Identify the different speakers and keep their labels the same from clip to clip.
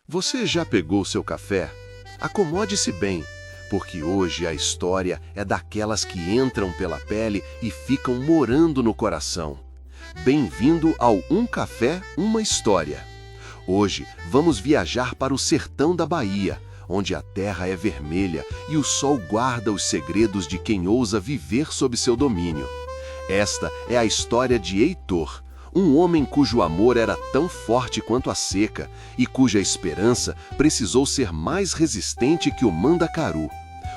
Speaker 1: Você já pegou seu café? Acomode-se bem, porque hoje a história é daquelas que entram pela pele e ficam morando no coração. Bem-vindo ao Um Café, Uma História. Hoje vamos viajar para o sertão da Bahia, onde a terra é vermelha e o sol guarda os segredos de quem ousa viver sob seu domínio. Esta é a história de Heitor, um homem cujo amor era tão forte quanto a seca e cuja esperança precisou ser mais resistente que o mandacaru.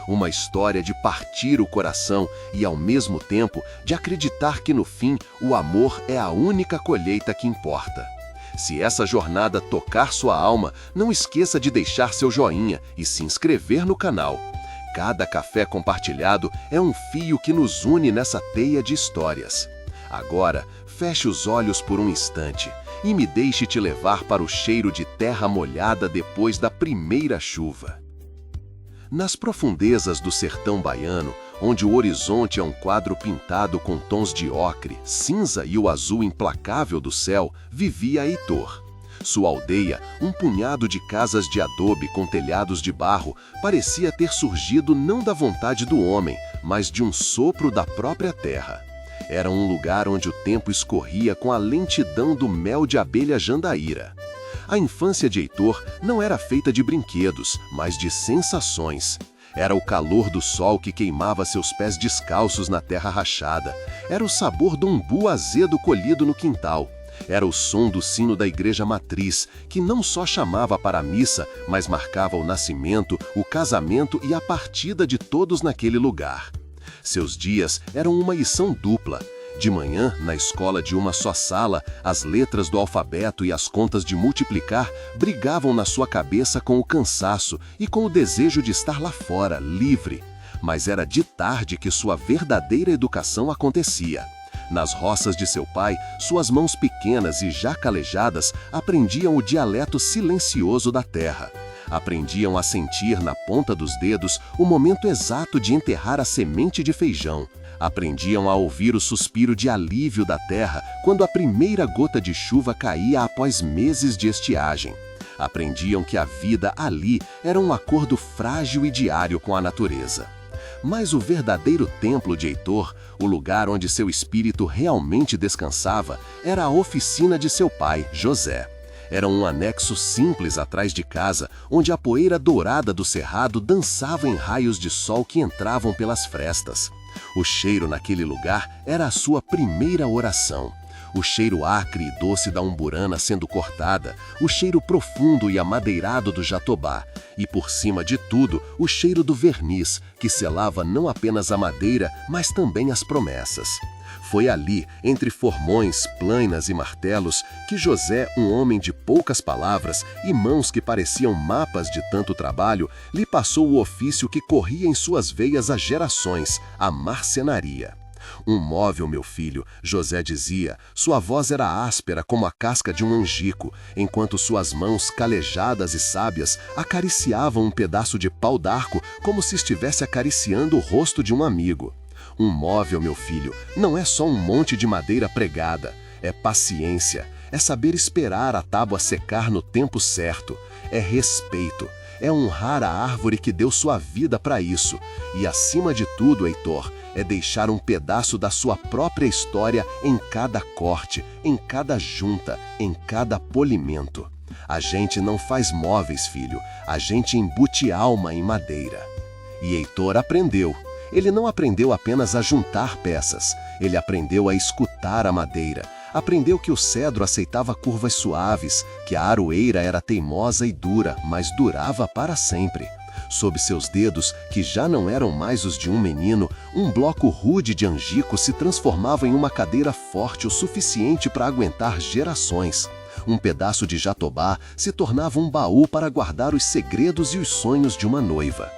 Speaker 1: Uma história de partir o coração e, ao mesmo tempo, de acreditar que, no fim, o amor é a única colheita que importa. Se essa jornada tocar sua alma, não esqueça de deixar seu joinha e se inscrever no canal. Cada café compartilhado é um fio que nos une nessa teia de histórias. Agora, feche os olhos por um instante e me deixe te levar para o cheiro de terra molhada depois da primeira chuva. Nas profundezas do sertão baiano, onde o horizonte é um quadro pintado com tons de ocre, cinza e o azul implacável do céu, vivia Heitor. Sua aldeia, um punhado de casas de adobe com telhados de barro, parecia ter surgido não da vontade do homem, mas de um sopro da própria terra. Era um lugar onde o tempo escorria com a lentidão do mel de abelha jandaíra. A infância de Heitor não era feita de brinquedos, mas de sensações. Era o calor do sol que queimava seus pés descalços na terra rachada. Era o sabor do umbu azedo colhido no quintal. Era o som do sino da igreja matriz, que não só chamava para a missa, mas marcava o nascimento, o casamento e a partida de todos naquele lugar. Seus dias eram uma lição dupla. De manhã, na escola de uma só sala, as letras do alfabeto e as contas de multiplicar brigavam na sua cabeça com o cansaço e com o desejo de estar lá fora, livre. Mas era de tarde que sua verdadeira educação acontecia. Nas roças de seu pai, suas mãos pequenas e já calejadas aprendiam o dialeto silencioso da terra. Aprendiam a sentir na ponta dos dedos o momento exato de enterrar a semente de feijão. Aprendiam a ouvir o suspiro de alívio da terra quando a primeira gota de chuva caía após meses de estiagem. Aprendiam que a vida ali era um acordo frágil e diário com a natureza. Mas o verdadeiro templo de Heitor, o lugar onde seu espírito realmente descansava, era a oficina de seu pai, José. Era um anexo simples atrás de casa, onde a poeira dourada do cerrado dançava em raios de sol que entravam pelas frestas. O cheiro naquele lugar era a sua primeira oração. O cheiro acre e doce da umburana sendo cortada, o cheiro profundo e amadeirado do jatobá, e por cima de tudo, o cheiro do verniz, que selava não apenas a madeira, mas também as promessas. Foi ali, entre formões, plainas e martelos, que José, um homem de poucas palavras e mãos que pareciam mapas de tanto trabalho, lhe passou o ofício que corria em suas veias há gerações, a marcenaria. Um móvel, meu filho, José dizia, sua voz era áspera como a casca de um angico, enquanto suas mãos, calejadas e sábias, acariciavam um pedaço de pau d'arco como se estivesse acariciando o rosto de um amigo. Um móvel, meu filho, não é só um monte de madeira pregada, é paciência, é saber esperar a tábua secar no tempo certo, é respeito, é honrar a árvore que deu sua vida para isso, e acima de tudo, Heitor, é deixar um pedaço da sua própria história em cada corte, em cada junta, em cada polimento. A gente não faz móveis, filho, a gente embute alma em madeira. E Heitor aprendeu. Ele não aprendeu apenas a juntar peças, ele aprendeu a escutar a madeira. Aprendeu que o cedro aceitava curvas suaves, que a aroeira era teimosa e dura, mas durava para sempre. Sob seus dedos, que já não eram mais os de um menino, um bloco rude de angico se transformava em uma cadeira forte o suficiente para aguentar gerações. Um pedaço de jatobá se tornava um baú para guardar os segredos e os sonhos de uma noiva.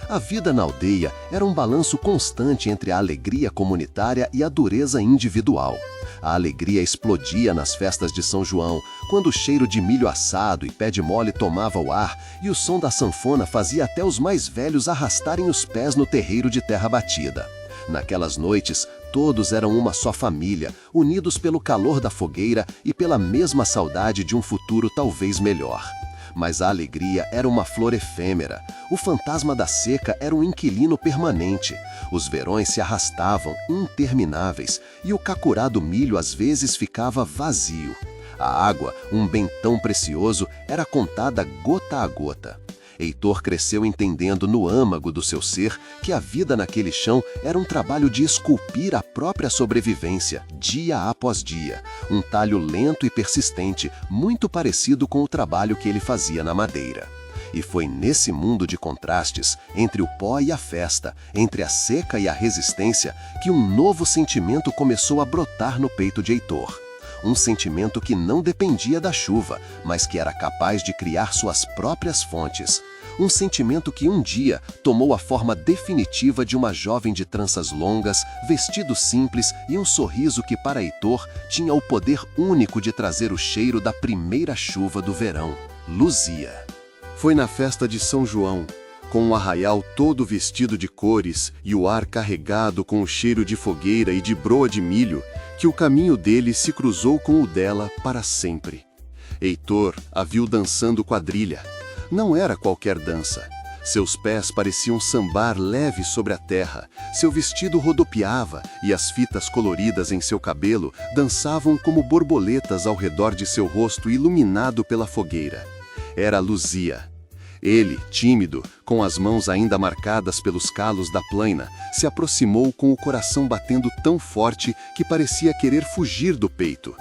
Speaker 1: A vida na aldeia era um balanço constante entre a alegria comunitária e a dureza individual. A alegria explodia nas festas de São João, quando o cheiro de milho assado e pé de mole tomava o ar e o som da sanfona fazia até os mais velhos arrastarem os pés no terreiro de terra batida. Naquelas noites, todos eram uma só família, unidos pelo calor da fogueira e pela mesma saudade de um futuro talvez melhor. Mas a alegria era uma flor efêmera. O fantasma da seca era um inquilino permanente. Os verões se arrastavam, intermináveis, e o cacurá do milho às vezes ficava vazio. A água, um bem tão precioso, era contada gota a gota. Heitor cresceu entendendo no âmago do seu ser que a vida naquele chão era um trabalho de esculpir a própria sobrevivência, dia após dia. Um talho lento e persistente, muito parecido com o trabalho que ele fazia na madeira. E foi nesse mundo de contrastes, entre o pó e a festa, entre a seca e a resistência, que um novo sentimento começou a brotar no peito de Heitor. Um sentimento que não dependia da chuva, mas que era capaz de criar suas próprias fontes. Um sentimento que um dia tomou a forma definitiva de uma jovem de tranças longas, vestido simples e um sorriso que para Heitor tinha o poder único de trazer o cheiro da primeira chuva do verão. Luzia. Foi na festa de São João, com o arraial todo vestido de cores e o ar carregado com o cheiro de fogueira e de broa de milho, que o caminho dele se cruzou com o dela para sempre. Heitor a viu dançando quadrilha. Não era qualquer dança. Seus pés pareciam sambar leve sobre a terra, seu vestido rodopiava e as fitas coloridas em seu cabelo dançavam como borboletas ao redor de seu rosto iluminado pela fogueira. Era Luzia. Ele, tímido, com as mãos ainda marcadas pelos calos da plaina, se aproximou com o coração batendo tão forte que parecia querer fugir do peito.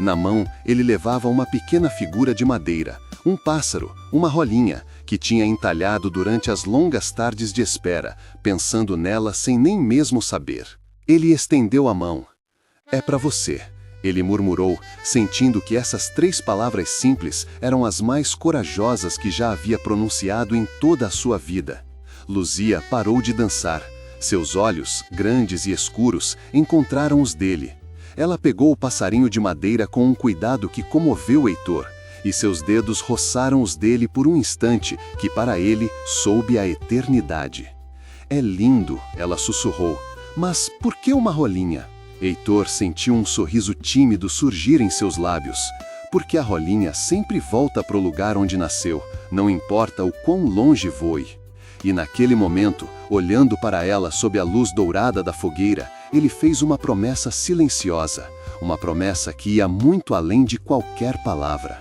Speaker 1: Na mão, ele levava uma pequena figura de madeira, um pássaro, uma rolinha, que tinha entalhado durante as longas tardes de espera, pensando nela sem nem mesmo saber. Ele estendeu a mão. "É para você", ele murmurou, sentindo que essas 3 palavras simples eram as mais corajosas que já havia pronunciado em toda a sua vida. Luzia parou de dançar. Seus olhos, grandes e escuros, encontraram os dele. Ela pegou o passarinho de madeira com um cuidado que comoveu Heitor, e seus dedos roçaram os dele por um instante que para ele soube a eternidade. "É lindo", ela sussurrou, "mas por que uma rolinha?" Heitor sentiu um sorriso tímido surgir em seus lábios, porque a rolinha sempre volta para o lugar onde nasceu, não importa o quão longe voe. E naquele momento, olhando para ela sob a luz dourada da fogueira, ele fez uma promessa silenciosa, uma promessa que ia muito além de qualquer palavra.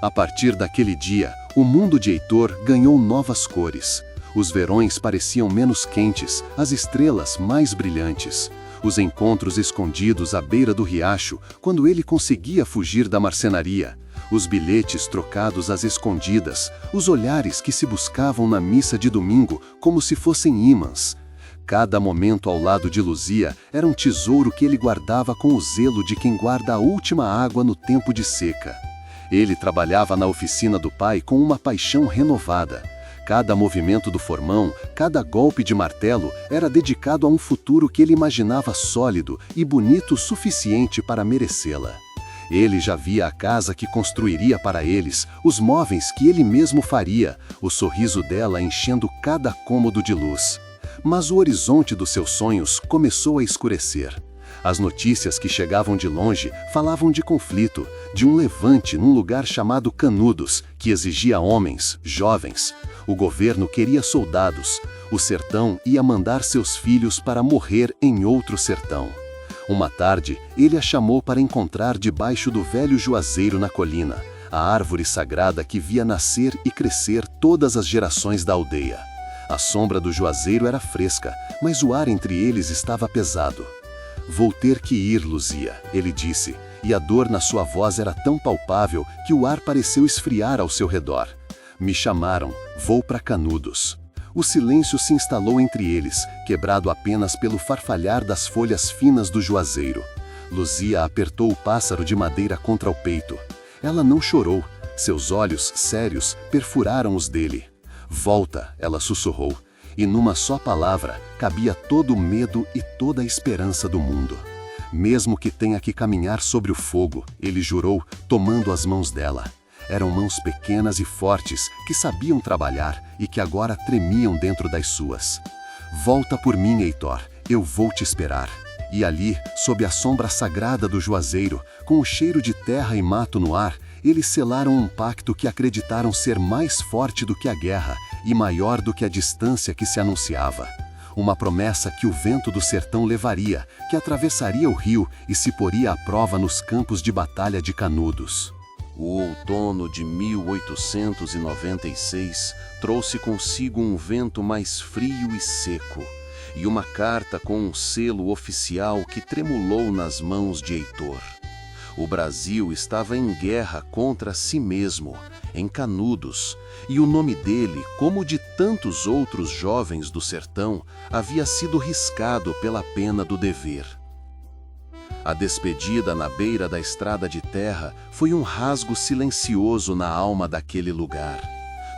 Speaker 1: A partir daquele dia, o mundo de Heitor ganhou novas cores. Os verões pareciam menos quentes, as estrelas mais brilhantes. Os encontros escondidos à beira do riacho, quando ele conseguia fugir da marcenaria. Os bilhetes trocados às escondidas, os olhares que se buscavam na missa de domingo como se fossem ímãs. Cada momento ao lado de Luzia era um tesouro que ele guardava com o zelo de quem guarda a última água no tempo de seca. Ele trabalhava na oficina do pai com uma paixão renovada. Cada movimento do formão, cada golpe de martelo era dedicado a um futuro que ele imaginava sólido e bonito o suficiente para merecê-la. Ele já via a casa que construiria para eles, os móveis que ele mesmo faria, o sorriso dela enchendo cada cômodo de luz. Mas o horizonte dos seus sonhos começou a escurecer. As notícias que chegavam de longe falavam de conflito, de um levante num lugar chamado Canudos, que exigia homens, jovens. O governo queria soldados. O sertão ia mandar seus filhos para morrer em outro sertão. Uma tarde, ele a chamou para encontrar debaixo do velho juazeiro na colina, a árvore sagrada que via nascer e crescer todas as gerações da aldeia. A sombra do juazeiro era fresca, mas o ar entre eles estava pesado. "Vou ter que ir, Luzia", ele disse, e a dor na sua voz era tão palpável que o ar pareceu esfriar ao seu redor. "Me chamaram, vou para Canudos." O silêncio se instalou entre eles, quebrado apenas pelo farfalhar das folhas finas do juazeiro. Luzia apertou o pássaro de madeira contra o peito. Ela não chorou, seus olhos, sérios, perfuraram os dele. "Volta", ela sussurrou, e numa só palavra cabia todo o medo e toda a esperança do mundo. "Mesmo que tenha que caminhar sobre o fogo", ele jurou, tomando as mãos dela. Eram mãos pequenas e fortes que sabiam trabalhar e que agora tremiam dentro das suas. "Volta por mim, Heitor, eu vou te esperar." E ali, sob a sombra sagrada do juazeiro, com o cheiro de terra e mato no ar, eles selaram um pacto que acreditaram ser mais forte do que a guerra e maior do que a distância que se anunciava. Uma promessa que o vento do sertão levaria, que atravessaria o rio e se poria à prova nos campos de batalha de Canudos. O outono de 1896 trouxe consigo um vento mais frio e seco, e uma carta com um selo oficial que tremulou nas mãos de Heitor. O Brasil estava em guerra contra si mesmo, em Canudos, e o nome dele, como de tantos outros jovens do sertão, havia sido riscado pela pena do dever. A despedida na beira da estrada de terra foi um rasgo silencioso na alma daquele lugar.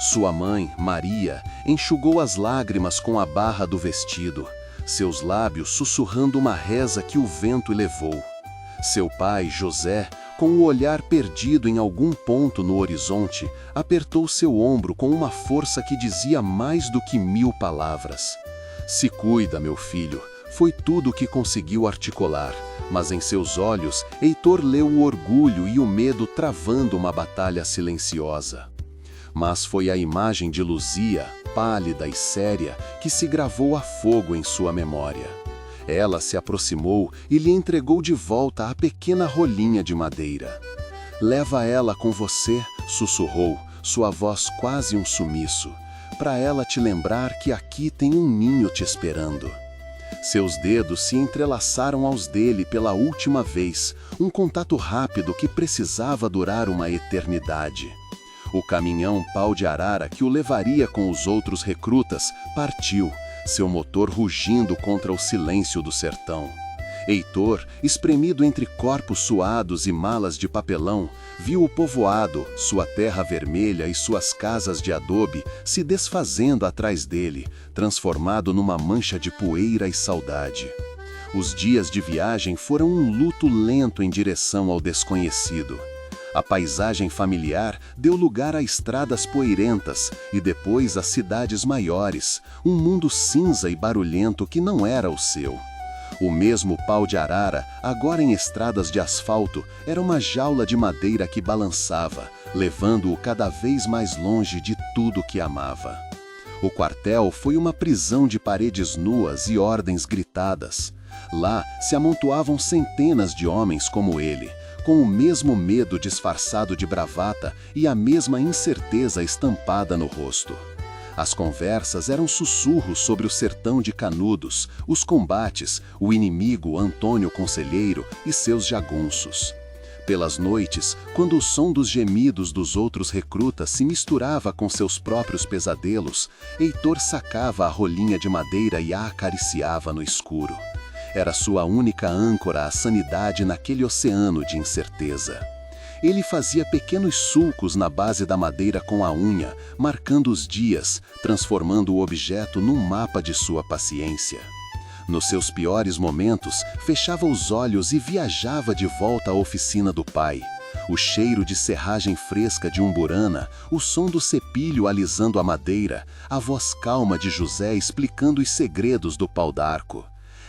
Speaker 1: Sua mãe, Maria, enxugou as lágrimas com a barra do vestido, seus lábios sussurrando uma reza que o vento levou. Seu pai, José, com o olhar perdido em algum ponto no horizonte, apertou seu ombro com uma força que dizia mais do que 1000 palavras. "Se cuida, meu filho", foi tudo o que conseguiu articular, mas em seus olhos, Heitor leu o orgulho e o medo travando uma batalha silenciosa. Mas foi a imagem de Luzia, pálida e séria, que se gravou a fogo em sua memória. Ela se aproximou e lhe entregou de volta a pequena rolinha de madeira. "Leva ela com você", sussurrou, sua voz quase um sumiço, "para ela te lembrar que aqui tem um ninho te esperando." Seus dedos se entrelaçaram aos dele pela última vez, um contato rápido que precisava durar uma eternidade. O caminhão pau de arara que o levaria com os outros recrutas partiu, seu motor rugindo contra o silêncio do sertão. Heitor, espremido entre corpos suados e malas de papelão, viu o povoado, sua terra vermelha e suas casas de adobe se desfazendo atrás dele, transformado numa mancha de poeira e saudade. Os dias de viagem foram um luto lento em direção ao desconhecido. A paisagem familiar deu lugar a estradas poeirentas e depois a cidades maiores, um mundo cinza e barulhento que não era o seu. O mesmo pau de arara, agora em estradas de asfalto, era uma jaula de madeira que balançava, levando-o cada vez mais longe de tudo que amava. O quartel foi uma prisão de paredes nuas e ordens gritadas. Lá se amontoavam centenas de homens como ele, com o mesmo medo disfarçado de bravata e a mesma incerteza estampada no rosto. As conversas eram sussurros sobre o sertão de Canudos, os combates, o inimigo Antônio Conselheiro e seus jagunços. Pelas noites, quando o som dos gemidos dos outros recrutas se misturava com seus próprios pesadelos, Heitor sacava a rolinha de madeira e a acariciava no escuro. Era sua única âncora à sanidade naquele oceano de incerteza. Ele fazia pequenos sulcos na base da madeira com a unha, marcando os dias, transformando o objeto num mapa de sua paciência. Nos seus piores momentos, fechava os olhos e viajava de volta à oficina do pai. O cheiro de serragem fresca de umburana, o som do cepilho alisando a madeira, a voz calma de José explicando os segredos do pau d'arco.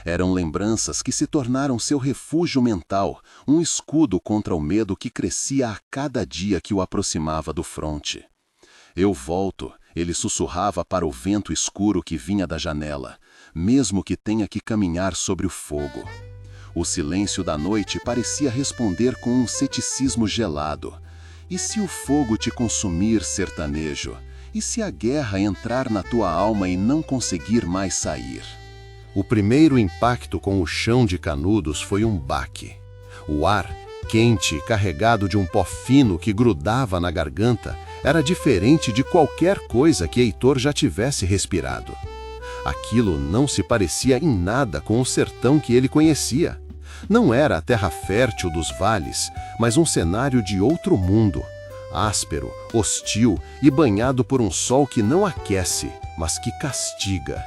Speaker 1: Eram lembranças que se tornaram seu refúgio mental, um escudo contra o medo que crescia a cada dia que o aproximava do fronte. "Eu volto", ele sussurrava para o vento escuro que vinha da janela, "mesmo que tenha que caminhar sobre o fogo." O silêncio da noite parecia responder com um ceticismo gelado. "E se o fogo te consumir, sertanejo? E se a guerra entrar na tua alma e não conseguir mais sair?" O primeiro impacto com o chão de Canudos foi um baque. O ar, quente e carregado de um pó fino que grudava na garganta, era diferente de qualquer coisa que Heitor já tivesse respirado. Aquilo não se parecia em nada com o sertão que ele conhecia. Não era a terra fértil dos vales, mas um cenário de outro mundo, áspero, hostil e banhado por um sol que não aquece, mas que castiga.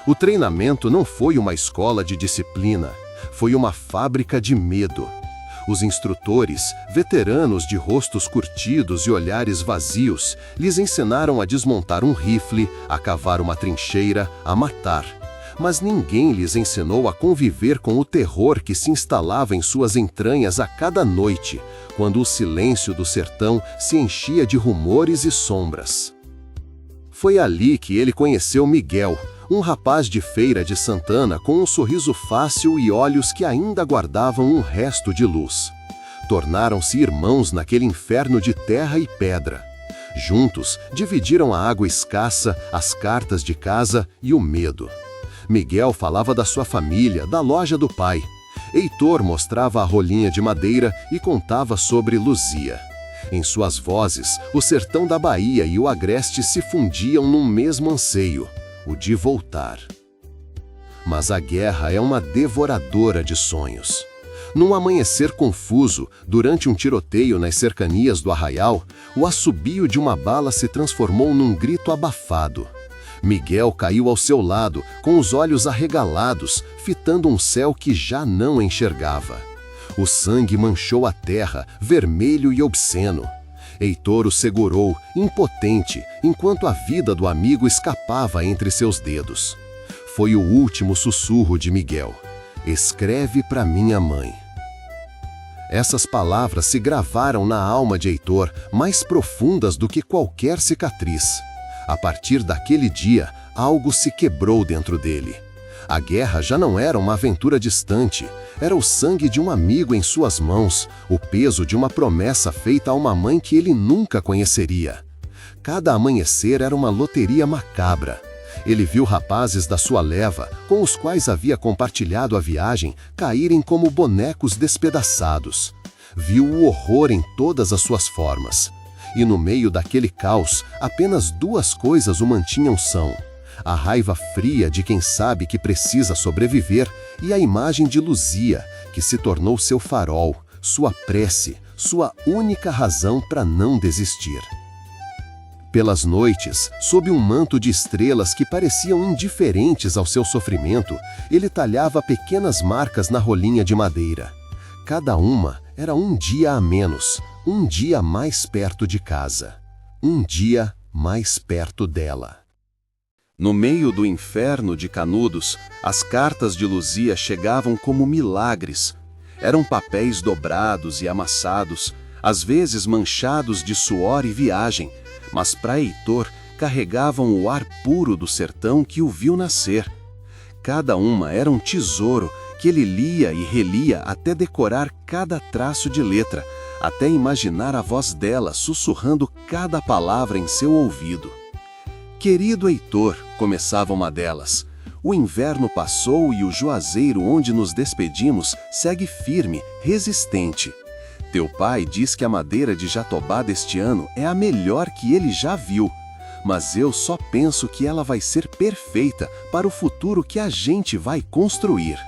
Speaker 1: O treinamento não foi uma escola de disciplina, foi uma fábrica de medo. Os instrutores, veteranos de rostos curtidos e olhares vazios, lhes ensinaram a desmontar um rifle, a cavar uma trincheira, a matar. mas ninguém lhes ensinou a conviver com o terror que se instalava em suas entranhas a cada noite, quando o silêncio do sertão se enchia de rumores e sombras. Foi ali que ele conheceu Miguel, um rapaz de Feira de Santana com um sorriso fácil e olhos que ainda guardavam um resto de luz. Tornaram-se irmãos naquele inferno de terra e pedra. Juntos, dividiram a água escassa, as cartas de casa e o medo. Miguel falava da sua família, da loja do pai. Heitor mostrava a rolinha de madeira e contava sobre Luzia. Em suas vozes, o sertão da Bahia e o agreste se fundiam num mesmo anseio, o de voltar. Mas a guerra é uma devoradora de sonhos. Num amanhecer confuso, durante um tiroteio nas cercanias do arraial, o assobio de uma bala se transformou num grito abafado. Miguel caiu ao seu lado, com os olhos arregalados, fitando um céu que já não enxergava. O sangue manchou a terra, vermelho e obsceno. Heitor o segurou, impotente, enquanto a vida do amigo escapava entre seus dedos. Foi o último sussurro de Miguel. Escreve para minha mãe. Essas palavras se gravaram na alma de Heitor, mais profundas do que qualquer cicatriz. A partir daquele dia, algo se quebrou dentro dele. A guerra já não era uma aventura distante, era o sangue de um amigo em suas mãos, o peso de uma promessa feita a uma mãe que ele nunca conheceria. Cada amanhecer era uma loteria macabra. Ele viu rapazes da sua leva, com os quais havia compartilhado a viagem, caírem como bonecos despedaçados. Viu o horror em todas as suas formas. E no meio daquele caos, apenas duas coisas o mantinham são: a raiva fria de quem sabe que precisa sobreviver e a imagem de Luzia, que se tornou seu farol, sua prece, sua única razão para não desistir. Pelas noites, sob um manto de estrelas que pareciam indiferentes ao seu sofrimento, ele talhava pequenas marcas na rolinha de madeira. Cada uma era um dia a menos, um dia mais perto de casa, um dia mais perto dela. No meio do inferno de Canudos, as cartas de Luzia chegavam como milagres. Eram papéis dobrados e amassados, às vezes manchados de suor e viagem, mas para Heitor carregavam o ar puro do sertão que o viu nascer. Cada uma era um tesouro que ele lia e relia até decorar cada traço de letra, até imaginar a voz dela sussurrando cada palavra em seu ouvido. Querido Heitor, começava uma delas, o inverno passou e o juazeiro onde nos despedimos segue firme, resistente. Teu pai diz que a madeira de jatobá deste ano é a melhor que ele já viu, mas eu só penso que ela vai ser perfeita para o futuro que a gente vai construir.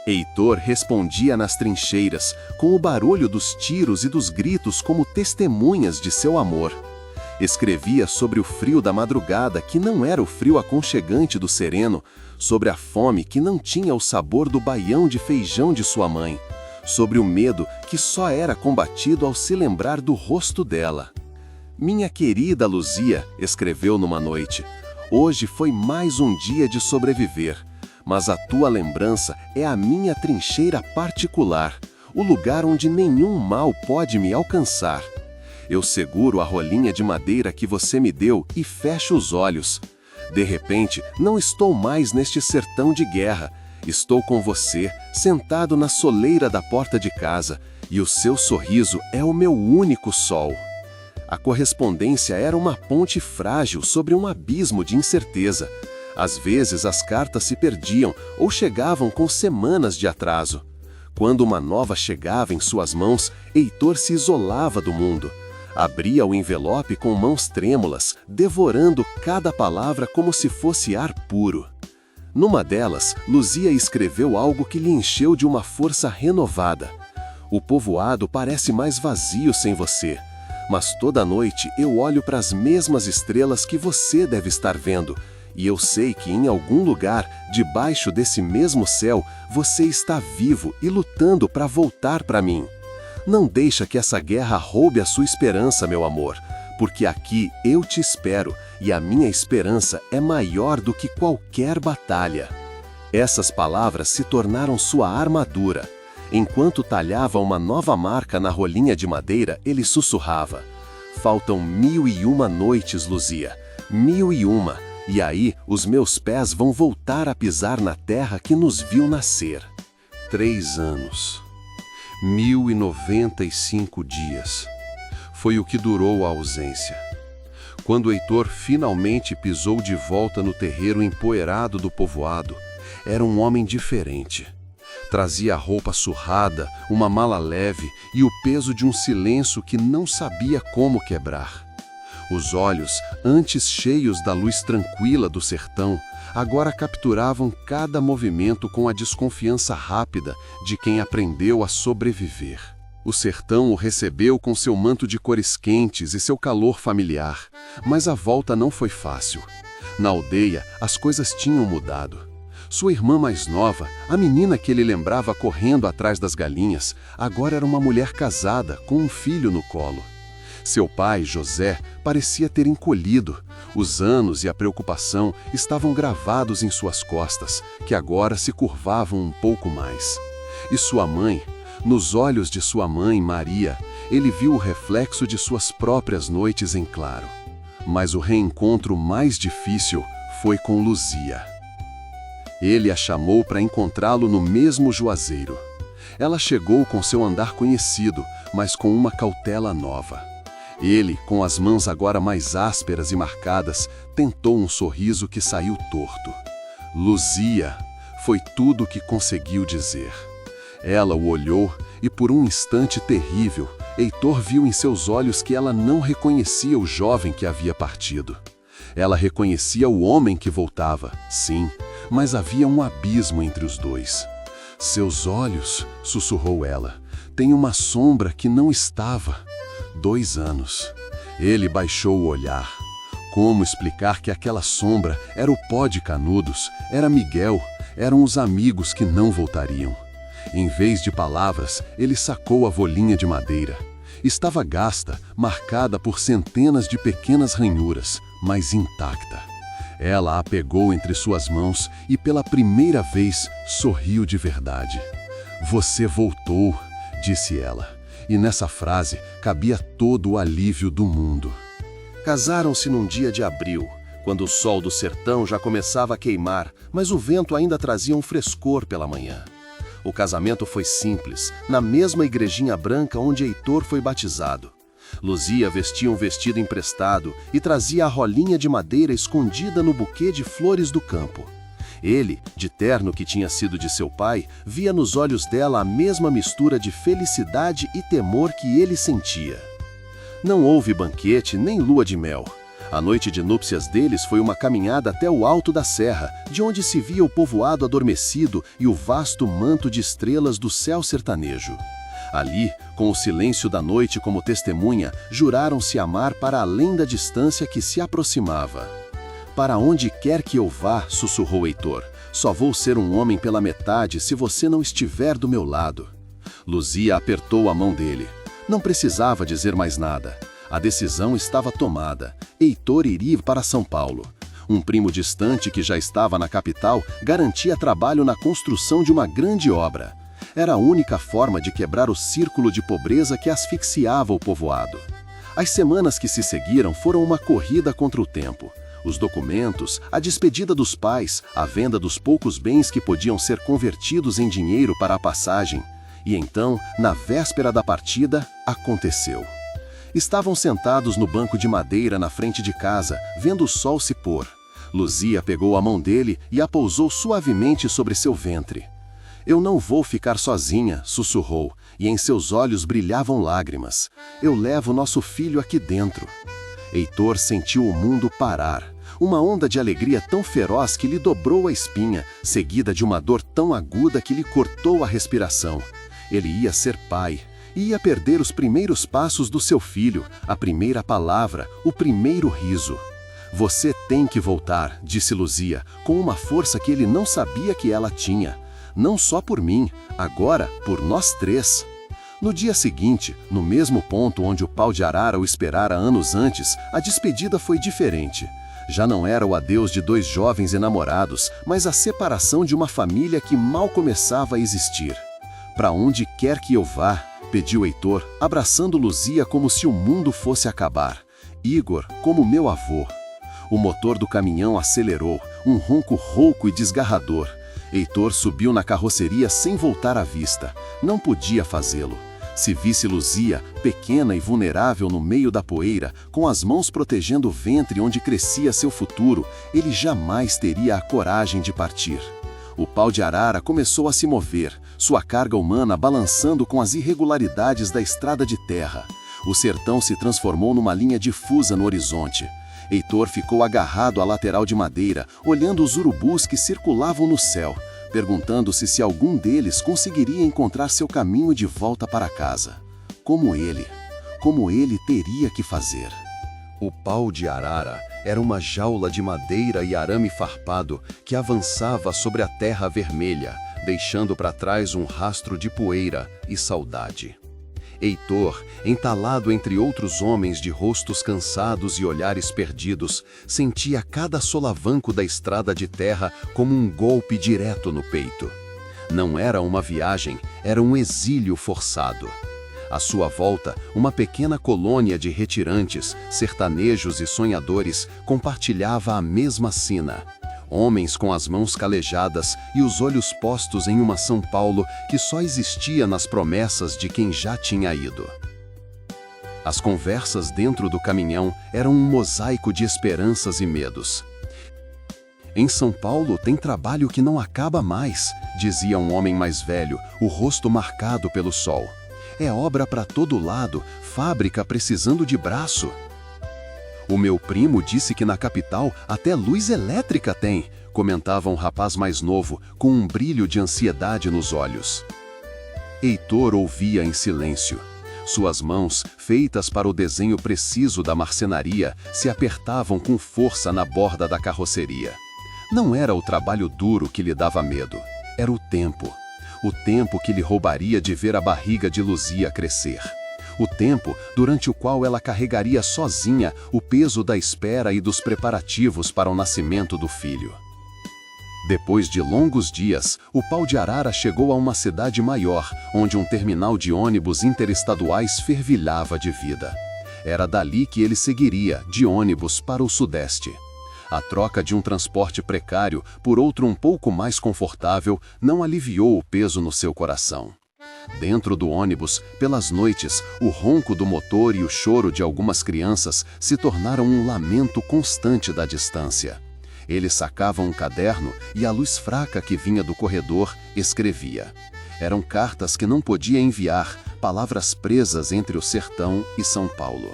Speaker 1: Heitor respondia nas trincheiras, com o barulho dos tiros e dos gritos como testemunhas de seu amor. Escrevia sobre o frio da madrugada, que não era o frio aconchegante do sereno, sobre a fome que não tinha o sabor do baião de feijão de sua mãe, sobre o medo que só era combatido ao se lembrar do rosto dela. Minha querida Luzia, escreveu numa noite, hoje foi mais um dia de sobreviver, mas a tua lembrança é a minha trincheira particular, o lugar onde nenhum mal pode me alcançar. Eu seguro a rolinha de madeira que você me deu e fecho os olhos. De repente, não estou mais neste sertão de guerra. Estou com você, sentado na soleira da porta de casa, e o seu sorriso é o meu único sol. A correspondência era uma ponte frágil sobre um abismo de incerteza. Às vezes as cartas se perdiam ou chegavam com semanas de atraso. Quando uma nova chegava em suas mãos, Heitor se isolava do mundo. Abria o envelope com mãos trêmulas, devorando cada palavra como se fosse ar puro. Numa delas, Luzia escreveu algo que lhe encheu de uma força renovada. O povoado parece mais vazio sem você, mas toda noite eu olho para as mesmas estrelas que você deve estar vendo, e eu sei que em algum lugar, debaixo desse mesmo céu, você está vivo e lutando para voltar para mim. Não deixa que essa guerra roube a sua esperança, meu amor, porque aqui eu te espero e a minha esperança é maior do que qualquer batalha. Essas palavras se tornaram sua armadura. Enquanto talhava uma nova marca na rolinha de madeira, ele sussurrava: "Faltam 1001 noites, Luzia, 1001, e aí os meus pés vão voltar a pisar na terra que nos viu nascer." 3 anos. 1095 dias. Foi o que durou a ausência. Quando Heitor finalmente pisou de volta no terreiro empoeirado do povoado, era um homem diferente. Trazia a roupa surrada, uma mala leve e o peso de um silêncio que não sabia como quebrar. Os olhos, antes cheios da luz tranquila do sertão, agora capturavam cada movimento com a desconfiança rápida de quem aprendeu a sobreviver. O sertão o recebeu com seu manto de cores quentes e seu calor familiar, mas a volta não foi fácil. Na aldeia, as coisas tinham mudado. Sua irmã mais nova, a menina que ele lembrava correndo atrás das galinhas, agora era uma mulher casada, com um filho no colo. Seu pai, José, parecia ter encolhido. Os anos e a preocupação estavam gravados em suas costas, que agora se curvavam um pouco mais. E sua mãe, nos olhos de sua mãe, Maria, ele viu o reflexo de suas próprias noites em claro. Mas o reencontro mais difícil foi com Luzia. Ele a chamou para encontrá-lo no mesmo juazeiro. Ela chegou com seu andar conhecido, mas com uma cautela nova. Ele, com as mãos agora mais ásperas e marcadas, tentou um sorriso que saiu torto. "Luzia", foi tudo o que conseguiu dizer. Ela o olhou e, por um instante terrível, Heitor viu em seus olhos que ela não reconhecia o jovem que havia partido. Ela reconhecia o homem que voltava, sim, mas havia um abismo entre os dois. "Seus olhos", sussurrou ela, "têm uma sombra que não estava." 2 anos. Ele baixou o olhar. Como explicar que aquela sombra era o pó de Canudos, era Miguel, eram os amigos que não voltariam? Em vez de palavras, ele sacou a volinha de madeira. Estava gasta, marcada por centenas de pequenas ranhuras, mas intacta. Ela a pegou entre suas mãos e pela primeira vez sorriu de verdade. "Você voltou", disse ela, e nessa frase cabia todo o alívio do mundo. Casaram-se num dia de abril, quando o sol do sertão já começava a queimar, mas o vento ainda trazia um frescor pela manhã. O casamento foi simples, na mesma igrejinha branca onde Heitor foi batizado. Luzia vestia um vestido emprestado e trazia a rolinha de madeira escondida no buquê de flores do campo. Ele, de terno que tinha sido de seu pai, via nos olhos dela a mesma mistura de felicidade e temor que ele sentia. Não houve banquete nem lua de mel. A noite de núpcias deles foi uma caminhada até o alto da serra, de onde se via o povoado adormecido e o vasto manto de estrelas do céu sertanejo. Ali, com o silêncio da noite como testemunha, juraram se amar para além da distância que se aproximava. "Para onde quer que eu vá", sussurrou Heitor, "só vou ser um homem pela metade se você não estiver do meu lado." Luzia apertou a mão dele. Não precisava dizer mais nada. A decisão estava tomada. Heitor iria para São Paulo. Um primo distante que já estava na capital garantia trabalho na construção de uma grande obra. Era a única forma de quebrar o círculo de pobreza que asfixiava o povoado. As semanas que se seguiram foram uma corrida contra o tempo. Os documentos, a despedida dos pais, a venda dos poucos bens que podiam ser convertidos em dinheiro para a passagem. E então, na véspera da partida, aconteceu. Estavam sentados no banco de madeira na frente de casa, vendo o sol se pôr. Luzia pegou a mão dele e a pousou suavemente sobre seu ventre. "Eu não vou ficar sozinha", sussurrou, e em seus olhos brilhavam lágrimas. "Eu levo nosso filho aqui dentro." Heitor sentiu o mundo parar. Uma onda de alegria tão feroz que lhe dobrou a espinha, seguida de uma dor tão aguda que lhe cortou a respiração. Ele ia ser pai. Ia perder os primeiros passos do seu filho, a primeira palavra, o primeiro riso. "Você tem que voltar", disse Luzia, com uma força que ele não sabia que ela tinha. "Não só por mim, agora por nós 3. No dia seguinte, no mesmo ponto onde o pau de arara o esperara anos antes, a despedida foi diferente. Já não era o adeus de dois jovens enamorados, mas a separação de uma família que mal começava a existir. "Para onde quer que eu vá", pediu Heitor, abraçando Luzia como se o mundo fosse acabar. "Igor, como meu avô." O motor do caminhão acelerou, um ronco rouco e desgarrador. Heitor subiu na carroceria sem voltar à vista. Não podia fazê-lo. Se visse Luzia, pequena e vulnerável no meio da poeira, com as mãos protegendo o ventre onde crescia seu futuro, ele jamais teria a coragem de partir. O pau de arara começou a se mover, sua carga humana balançando com as irregularidades da estrada de terra. O sertão se transformou numa linha difusa no horizonte. Heitor ficou agarrado à lateral de madeira, olhando os urubus que circulavam no céu, perguntando-se se algum deles conseguiria encontrar seu caminho de volta para casa. Como ele teria que fazer? O pau de arara era uma jaula de madeira e arame farpado que avançava sobre a terra vermelha, deixando para trás um rastro de poeira e saudade. Heitor, entalado entre outros homens de rostos cansados e olhares perdidos, sentia cada solavanco da estrada de terra como um golpe direto no peito. Não era uma viagem, era um exílio forçado. À sua volta, uma pequena colônia de retirantes, sertanejos e sonhadores compartilhava a mesma sina. Homens com as mãos calejadas e os olhos postos em uma São Paulo que só existia nas promessas de quem já tinha ido. As conversas dentro do caminhão eram um mosaico de esperanças e medos. "Em São Paulo tem trabalho que não acaba mais", dizia um homem mais velho, o rosto marcado pelo sol. "É obra para todo lado, fábrica precisando de braço." "O meu primo disse que na capital até luz elétrica tem", comentava um rapaz mais novo, com um brilho de ansiedade nos olhos. Heitor ouvia em silêncio. Suas mãos, feitas para o desenho preciso da marcenaria, se apertavam com força na borda da carroceria. Não era o trabalho duro que lhe dava medo, era o tempo. O tempo que lhe roubaria de ver a barriga de Luzia crescer. O tempo durante o qual ela carregaria sozinha o peso da espera e dos preparativos para o nascimento do filho. Depois de longos dias, o pau de arara chegou a uma cidade maior, onde um terminal de ônibus interestaduais fervilhava de vida. Era dali que ele seguiria, de ônibus, para o sudeste. A troca de um transporte precário por outro um pouco mais confortável não aliviou o peso no seu coração. Dentro do ônibus, pelas noites, o ronco do motor e o choro de algumas crianças se tornaram um lamento constante da distância. Ele sacava um caderno e a luz fraca que vinha do corredor escrevia. Eram cartas que não podia enviar, palavras presas entre o sertão e São Paulo.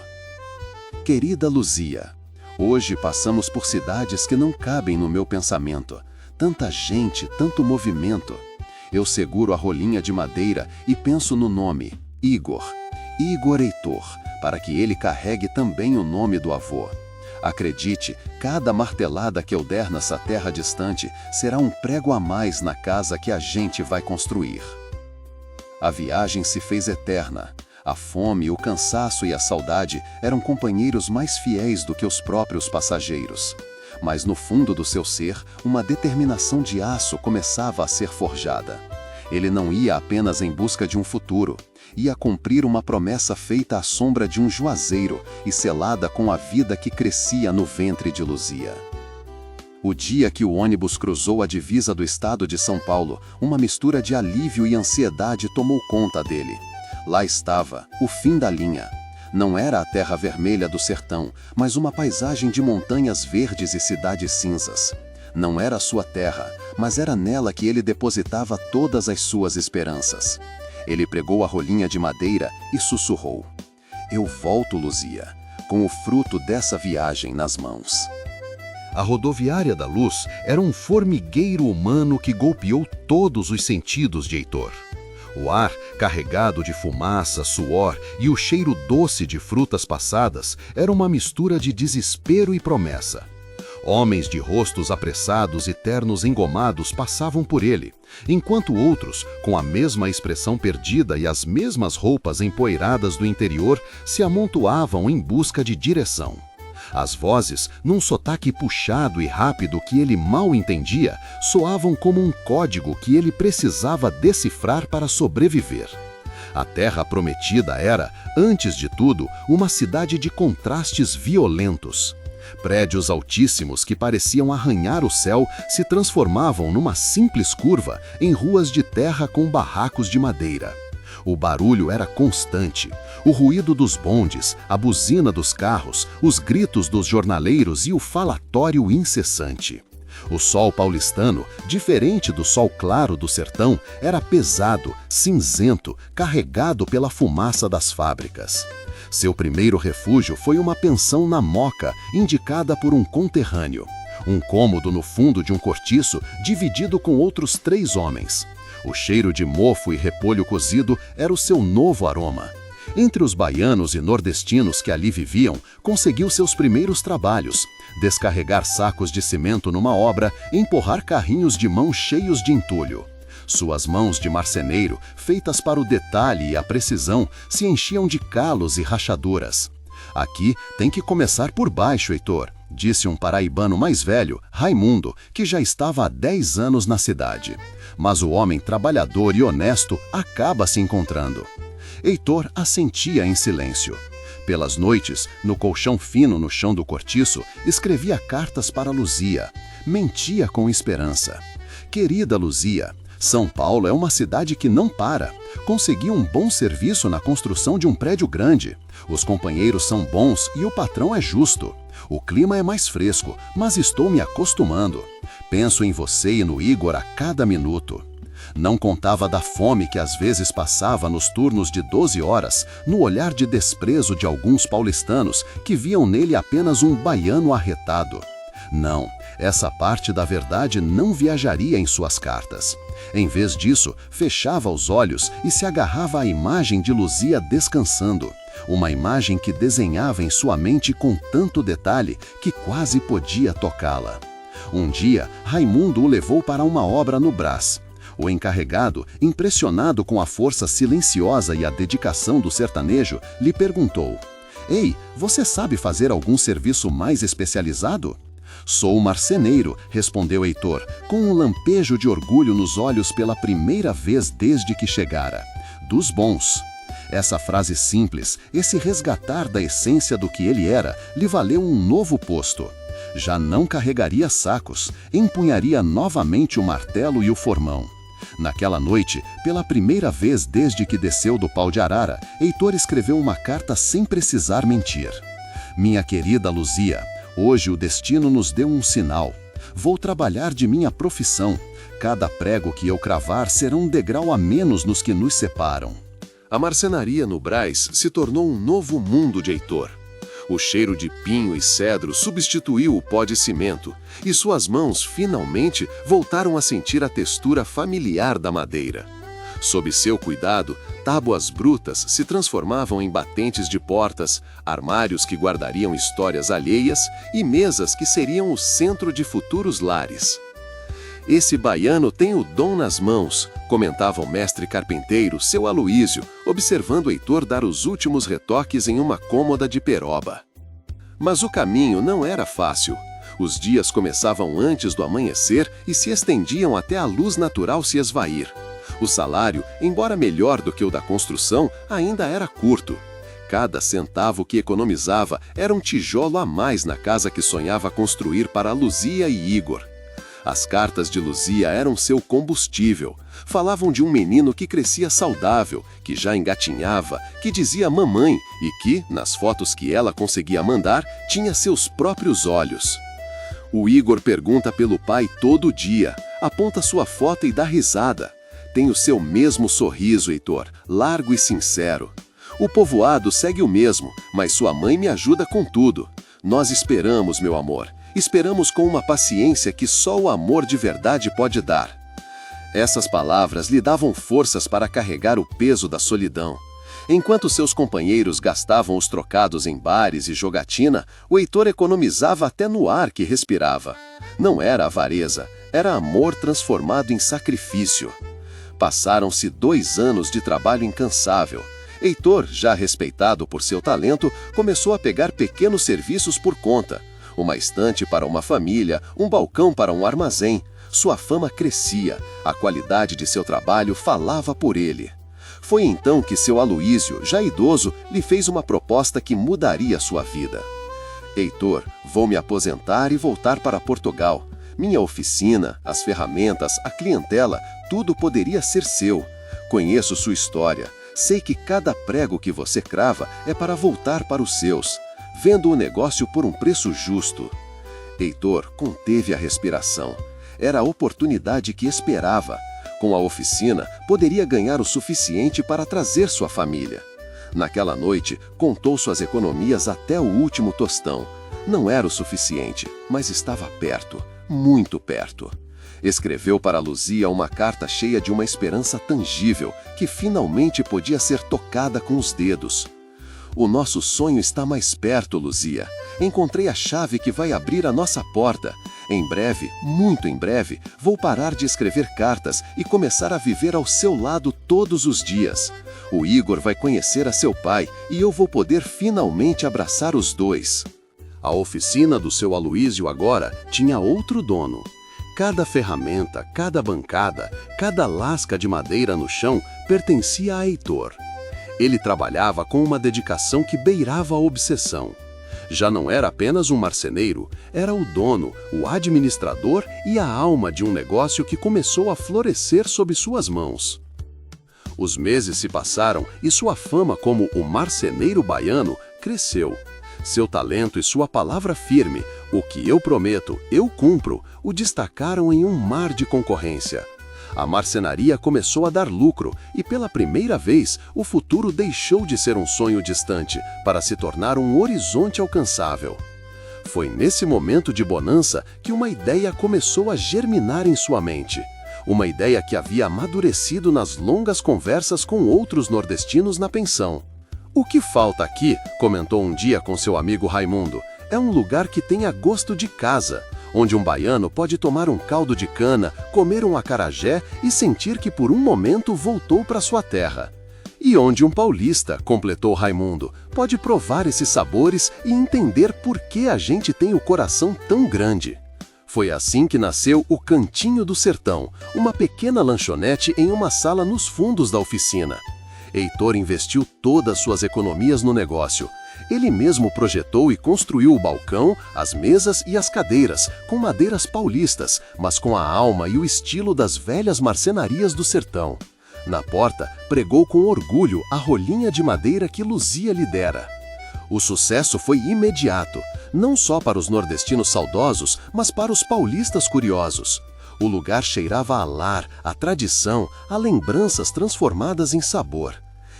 Speaker 1: "Querida Luzia, hoje passamos por cidades que não cabem no meu pensamento. Tanta gente, tanto movimento. Eu seguro a rolinha de madeira e penso no nome, Igor. Igor Heitor, para que ele carregue também o nome do avô. Acredite, cada martelada que eu der nessa terra distante será um prego a mais na casa que a gente vai construir." A viagem se fez eterna. A fome, o cansaço e a saudade eram companheiros mais fiéis do que os próprios passageiros. Mas no fundo do seu ser, uma determinação de aço começava a ser forjada. Ele não ia apenas em busca de um futuro, ia cumprir uma promessa feita à sombra de um juazeiro e selada com a vida que crescia no ventre de Luzia. O dia que o ônibus cruzou a divisa do estado de São Paulo, uma mistura de alívio e ansiedade tomou conta dele. Lá estava, o fim da linha. Não era a terra vermelha do sertão, mas uma paisagem de montanhas verdes e cidades cinzas. Não era sua terra, mas era nela que ele depositava todas as suas esperanças. Ele pregou a rolinha de madeira e sussurrou: "Eu volto, Luzia, com o fruto dessa viagem nas mãos." A rodoviária da Luz era um formigueiro humano que golpeou todos os sentidos de Heitor. O ar, carregado de fumaça, suor e o cheiro doce de frutas passadas, era uma mistura de desespero e promessa. Homens de rostos apressados e ternos engomados passavam por ele, enquanto outros, com a mesma expressão perdida e as mesmas roupas empoeiradas do interior, se amontoavam em busca de direção. As vozes, num sotaque puxado e rápido que ele mal entendia, soavam como um código que ele precisava decifrar para sobreviver. A Terra Prometida era, antes de tudo, uma cidade de contrastes violentos. Prédios altíssimos que pareciam arranhar o céu se transformavam numa simples curva em ruas de terra com barracos de madeira. O barulho era constante. O ruído dos bondes, a buzina dos carros, os gritos dos jornaleiros e o falatório incessante. O sol paulistano, diferente do sol claro do sertão, era pesado, cinzento, carregado pela fumaça das fábricas. Seu primeiro refúgio foi uma pensão na Moca, indicada por um conterrâneo. Um cômodo no fundo de um cortiço, dividido com outros 3 homens. O cheiro de mofo e repolho cozido era o seu novo aroma. Entre os baianos e nordestinos que ali viviam, conseguiu seus primeiros trabalhos: descarregar sacos de cimento numa obra, empurrar carrinhos de mão cheios de entulho. Suas mãos de marceneiro, feitas para o detalhe e a precisão, se enchiam de calos e rachaduras. Aqui tem que começar por baixo, Heitor, disse um paraibano mais velho, Raimundo, que já estava há 10 anos na cidade. Mas o homem trabalhador e honesto acaba se encontrando. Heitor assentia em silêncio. Pelas noites, no colchão fino no chão do cortiço, escrevia cartas para Luzia. Mentia com esperança. Querida Luzia, São Paulo é uma cidade que não para. Consegui um bom serviço na construção de um prédio grande. Os companheiros são bons e o patrão é justo. O clima é mais fresco, mas estou me acostumando. Penso em você e no Igor a cada minuto. Não contava da fome que às vezes passava nos turnos de 12 horas, no olhar de desprezo de alguns paulistanos que viam nele apenas um baiano arretado. Não, essa parte da verdade não viajaria em suas cartas. Em vez disso, fechava os olhos e se agarrava à imagem de Luzia descansando. Uma imagem que desenhava em sua mente com tanto detalhe que quase podia tocá-la. Um dia, Raimundo o levou para uma obra no Brás. O encarregado, impressionado com a força silenciosa e a dedicação do sertanejo, lhe perguntou: "Ei, você sabe fazer algum serviço mais especializado?" "Sou marceneiro", respondeu Heitor, com um lampejo de orgulho nos olhos pela primeira vez desde que chegara. "Dos bons." Essa frase simples, esse resgatar da essência do que ele era, lhe valeu um novo posto. Já não carregaria sacos, empunharia novamente o martelo e o formão. Naquela noite, pela primeira vez desde que desceu do pau de arara, Heitor escreveu uma carta sem precisar mentir. "Minha querida Luzia, hoje o destino nos deu um sinal. Vou trabalhar de minha profissão. Cada prego que eu cravar será um degrau a menos nos que nos separam." A marcenaria no Brás se tornou um novo mundo de Heitor. O cheiro de pinho e cedro substituiu o pó de cimento, e suas mãos, finalmente, voltaram a sentir a textura familiar da madeira. Sob seu cuidado, tábuas brutas se transformavam em batentes de portas, armários que guardariam histórias alheias e mesas que seriam o centro de futuros lares. "Esse baiano tem o dom nas mãos", comentava o mestre carpinteiro, seu Aloísio, observando Heitor dar os últimos retoques em uma cômoda de peroba. Mas o caminho não era fácil. Os dias começavam antes do amanhecer e se estendiam até a luz natural se esvair. O salário, embora melhor do que o da construção, ainda era curto. Cada centavo que economizava era um tijolo a mais na casa que sonhava construir para Luzia e Igor. As cartas de Luzia eram seu combustível. Falavam de um menino que crescia saudável, que já engatinhava, que dizia mamãe e que, nas fotos que ela conseguia mandar, tinha seus próprios olhos. O Igor pergunta pelo pai todo dia, aponta sua foto e dá risada. Tem o seu mesmo sorriso, Heitor, largo e sincero. O povoado segue o mesmo, mas sua mãe me ajuda com tudo. Nós esperamos, meu amor. Esperamos com uma paciência que só o amor de verdade pode dar. Essas palavras lhe davam forças para carregar o peso da solidão. Enquanto seus companheiros gastavam os trocados em bares e jogatina, o Heitor economizava até no ar que respirava. Não era avareza, era amor transformado em sacrifício. Passaram-se 2 anos de trabalho incansável. Heitor, já respeitado por seu talento, começou a pegar pequenos serviços por conta. Uma estante para uma família, um balcão para um armazém. Sua fama crescia, a qualidade de seu trabalho falava por ele. Foi então que seu Aloísio, já idoso, lhe fez uma proposta que mudaria sua vida. Heitor, vou me aposentar e voltar para Portugal. Minha oficina, as ferramentas, a clientela, tudo poderia ser seu. Conheço sua história. Sei que cada prego que você crava é para voltar para os seus. Vendo o negócio por um preço justo. Heitor conteve a respiração. Era a oportunidade que esperava. Com a oficina, poderia ganhar o suficiente para trazer sua família. Naquela noite, contou suas economias até o último tostão. Não era o suficiente, mas estava perto, muito perto. Escreveu para Luzia uma carta cheia de uma esperança tangível, que finalmente podia ser tocada com os dedos. O nosso sonho está mais perto, Luzia. Encontrei a chave que vai abrir a nossa porta. Em breve, muito em breve, vou parar de escrever cartas e começar a viver ao seu lado todos os dias. O Igor vai conhecer a seu pai e eu vou poder finalmente abraçar os dois. A oficina do seu Aloísio agora tinha outro dono. Cada ferramenta, cada bancada, cada lasca de madeira no chão pertencia a Heitor. Ele trabalhava com uma dedicação que beirava a obsessão. Já não era apenas um marceneiro, era o dono, o administrador e a alma de um negócio que começou a florescer sob suas mãos. Os meses se passaram e sua fama como o marceneiro baiano cresceu. Seu talento e sua palavra firme, o que eu prometo, eu cumpro, o destacaram em um mar de concorrência. A marcenaria começou a dar lucro e, pela primeira vez, o futuro deixou de ser um sonho distante para se tornar um horizonte alcançável. Foi nesse momento de bonança que uma ideia começou a germinar em sua mente. Uma ideia que havia amadurecido nas longas conversas com outros nordestinos na pensão. "O que falta aqui", comentou um dia com seu amigo Raimundo, "é um lugar que tenha gosto de casa, onde um baiano pode tomar um caldo de cana, comer um acarajé e sentir que por um momento voltou para sua terra. E onde um paulista", completou Raimundo, "pode provar esses sabores e entender por que a gente tem o coração tão grande." Foi assim que nasceu o Cantinho do Sertão, uma pequena lanchonete em uma sala nos fundos da oficina. Heitor investiu todas suas economias no negócio. Ele mesmo projetou e construiu o balcão, as mesas e as cadeiras, com madeiras paulistas, mas com a alma e o estilo das velhas marcenarias do sertão. Na porta, pregou com orgulho a rolinha de madeira que Luzia lhe dera. O sucesso foi imediato, não só para os nordestinos saudosos, mas para os paulistas curiosos. O lugar cheirava a lar, a tradição, a lembranças transformadas em sabor.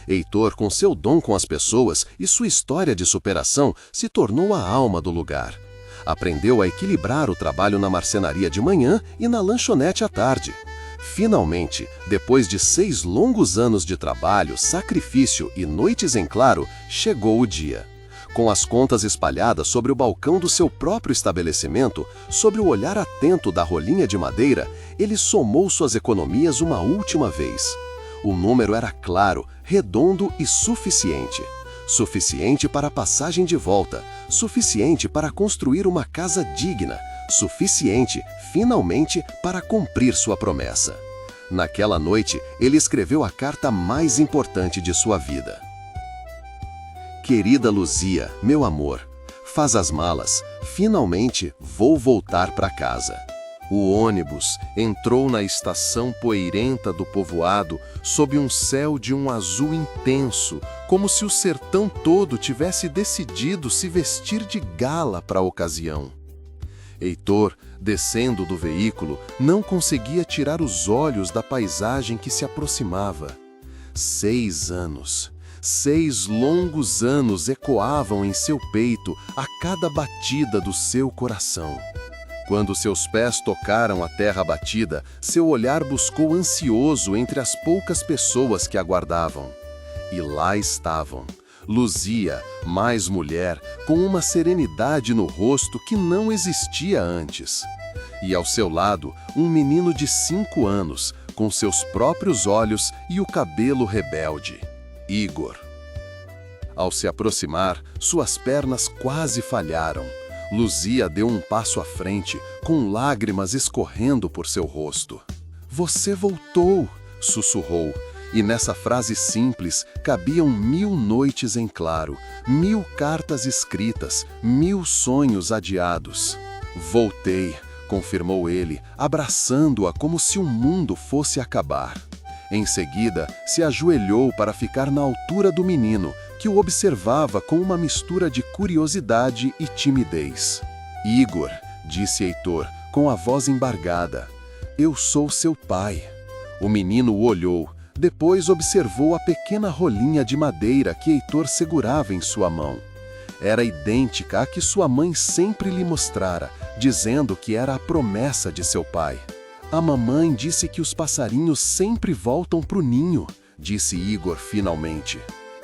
Speaker 1: Heitor, com seu dom com as pessoas e sua história de superação, se tornou a alma do lugar. Aprendeu a equilibrar o trabalho na marcenaria de manhã e na lanchonete à tarde. Finalmente, depois de 6 longos anos de trabalho, sacrifício e noites em claro, chegou o dia. Com as contas espalhadas sobre o balcão do seu próprio estabelecimento, sob o olhar atento da rolinha de madeira, ele somou suas economias uma última vez. O número era claro, redondo e suficiente. Suficiente para a passagem de volta, suficiente para construir uma casa digna, suficiente, finalmente, para cumprir sua promessa. Naquela noite, ele escreveu a carta mais importante de sua vida. "Querida Luzia, meu amor, faz as malas, finalmente vou voltar para casa." O ônibus entrou na estação poeirenta do povoado sob um céu de um azul intenso, como se o sertão todo tivesse decidido se vestir de gala para a ocasião. Heitor, descendo do veículo, não conseguia tirar os olhos da paisagem que se aproximava. 6 anos. 6 longos anos ecoavam em seu peito a cada batida do seu coração. Quando seus pés tocaram a terra batida, seu olhar buscou ansioso entre as poucas pessoas que aguardavam. E lá estavam, Luzia, mais mulher, com uma serenidade no rosto que não existia antes. E ao seu lado, um menino de 5 anos, com seus próprios olhos e o cabelo rebelde. Igor. Ao se aproximar, suas pernas quase falharam. Luzia deu um passo à frente, com lágrimas escorrendo por seu rosto. "Você voltou", sussurrou, e nessa frase simples cabiam 1000 noites em claro, 1000 cartas escritas, 1000 sonhos adiados. "Voltei", confirmou ele, abraçando-a como se o mundo fosse acabar. Em seguida, se ajoelhou para ficar na altura do menino, que o observava com uma mistura de curiosidade e timidez. "Igor", disse Heitor, com a voz embargada, "eu sou seu pai." O menino o olhou, depois observou a pequena rolinha de madeira que Heitor segurava em sua mão. Era idêntica à que sua mãe sempre lhe mostrara, dizendo que era a promessa de seu pai. "A mamãe disse que os passarinhos sempre voltam pro ninho", disse Igor finalmente.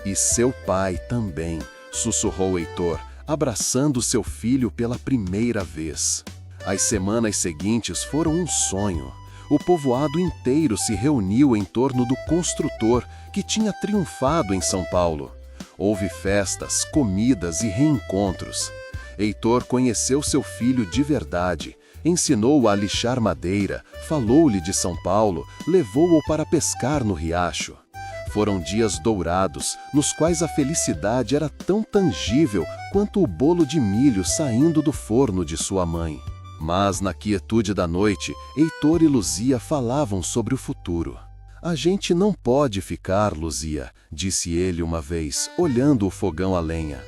Speaker 1: "E seu pai também", sussurrou Heitor, abraçando seu filho pela primeira vez. As semanas seguintes foram um sonho. O povoado inteiro se reuniu em torno do construtor que tinha triunfado em São Paulo. Houve festas, comidas e reencontros. Heitor conheceu seu filho de verdade, ensinou-o a lixar madeira, falou-lhe de São Paulo, levou-o para pescar no riacho. Foram dias dourados, nos quais a felicidade era tão tangível quanto o bolo de milho saindo do forno de sua mãe. Mas na quietude da noite, Heitor e Luzia falavam sobre o futuro. "A gente não pode ficar, Luzia", disse ele uma vez, olhando o fogão a lenha.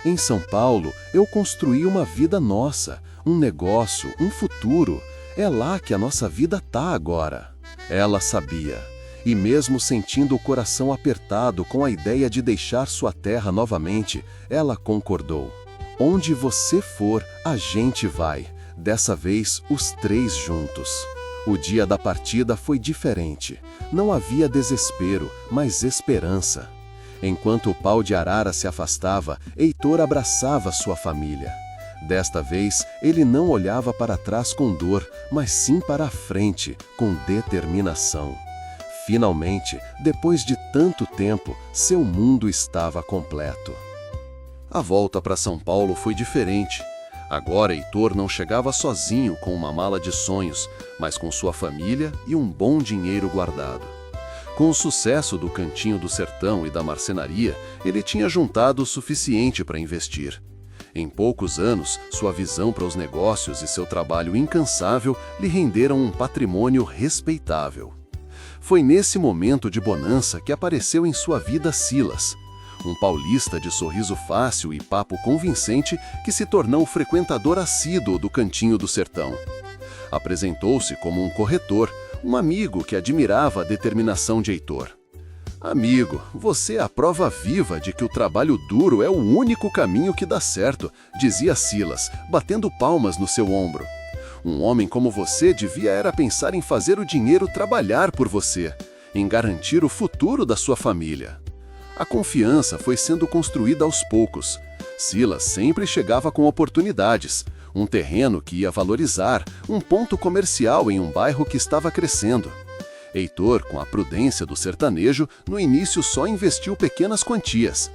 Speaker 1: "Em São Paulo, eu construí uma vida nossa, um negócio, um futuro. É lá que a nossa vida tá agora." Ela sabia. E mesmo sentindo o coração apertado com a ideia de deixar sua terra novamente, ela concordou. "Onde você for, a gente vai. Dessa vez, os 3 juntos." O dia da partida foi diferente. Não havia desespero, mas esperança. Enquanto o pau de arara se afastava, Heitor abraçava sua família. Desta vez, ele não olhava para trás com dor, mas sim para a frente, com determinação. Finalmente, depois de tanto tempo, seu mundo estava completo. A volta para São Paulo foi diferente. Agora Heitor não chegava sozinho com uma mala de sonhos, mas com sua família e um bom dinheiro guardado. Com o sucesso do Cantinho do Sertão e da marcenaria, ele tinha juntado o suficiente para investir. Em poucos anos, sua visão para os negócios e seu trabalho incansável lhe renderam um patrimônio respeitável. Foi nesse momento de bonança que apareceu em sua vida Silas, um paulista de sorriso fácil e papo convincente que se tornou frequentador assíduo do Cantinho do Sertão. Apresentou-se como um corretor, um amigo que admirava a determinação de Heitor. "Amigo, você é a prova viva de que o trabalho duro é o único caminho que dá certo", dizia Silas, batendo palmas no seu ombro. "Um homem como você devia era pensar em fazer o dinheiro trabalhar por você, em garantir o futuro da sua família." A confiança foi sendo construída aos poucos. Silas sempre chegava com oportunidades, um terreno que ia valorizar, um ponto comercial em um bairro que estava crescendo. Heitor, com a prudência do sertanejo, no início só investiu pequenas quantias.